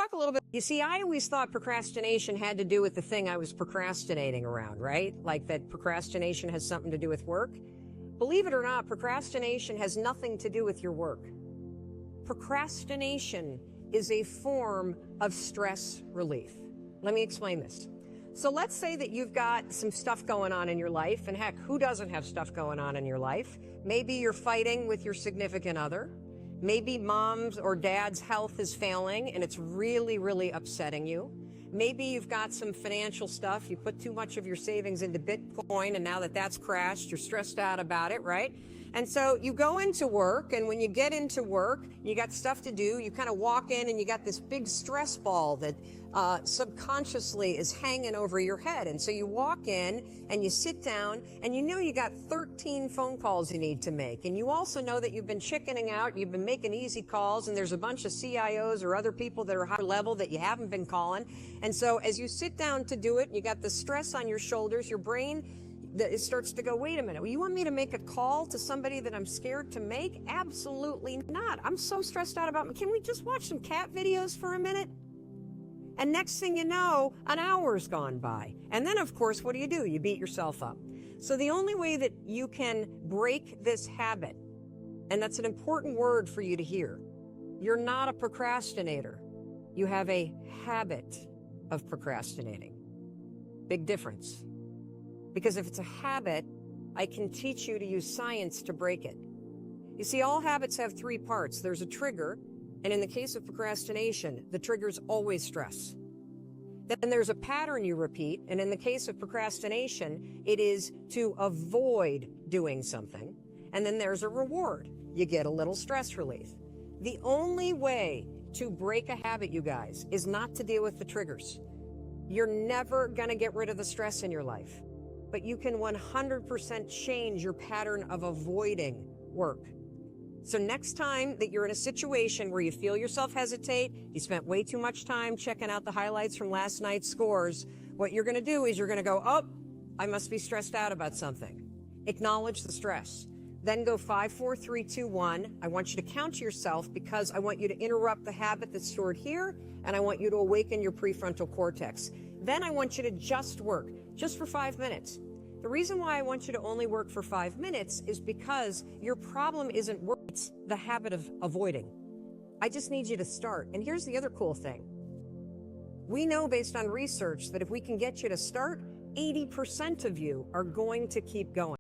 talk a little bit. You see, I always thought procrastination had to do with the thing I was procrastinating around, right? Like that procrastination has something to do with work. Believe it or not, procrastination has nothing to do with your work. Procrastination is a form of stress relief. Let me explain this. So let's say that you've got some stuff going on in your life, and heck, who doesn't have stuff going on in your life? Maybe you're fighting with your significant other. Maybe mom's or dad's health is failing and it's really, really upsetting you. Maybe you've got some financial stuff. You put too much of your savings into Bitcoin, and now that that's crashed, you're stressed out about it, right? And so you go into work, and when you get into work, you got stuff to do. You kind of walk in and you got this big stress ball that subconsciously is hanging over your head. And so you walk in and you sit down, and you know you got 13 phone calls you need to make. And you also know that you've been chickening out, you've been making easy calls, and there's a bunch of CIOs or other people that are higher level that you haven't been calling. And so as you sit down to do it, you got the stress on your shoulders, your brain, it starts to go, wait a minute, you want me to make a call to somebody that I'm scared to make? Absolutely not. I'm so stressed out about, can we just watch some cat videos for a minute? And next thing you know, an hour's gone by. And then, of course, what do? You beat yourself up. So the only way that you can break this habit, and that's an important word for you to hear, you're not a procrastinator. You have a habit of procrastinating. Big difference. Because if it's a habit, I can teach you to use science to break it. You see, all habits have three parts. There's a trigger, and in the case of procrastination, the trigger's always stress. Then there's a pattern you repeat, and in the case of procrastination, it is to avoid doing something. And then there's a reward. You get a little stress relief. The only way to break a habit, you guys, is not to deal with the triggers. You're never gonna get rid of the stress in your life, but you can 100% change your pattern of avoiding work. So next time that you're in a situation where you feel yourself hesitate, you spent way too much time checking out the highlights from last night's scores, what you're gonna do is you're gonna go, oh, I must be stressed out about something. Acknowledge the stress. Then go 5, 4, 3, 2, 1. I want you to count to yourself because I want you to interrupt the habit that's stored here, and I want you to awaken your prefrontal cortex. Then I want you to just work, just for 5 minutes. The reason why I want you to only work for 5 minutes is because your problem isn't work, it's the habit of avoiding. I just need you to start. And here's the other cool thing. We know based on research that if we can get you to start, 80% of you are going to keep going.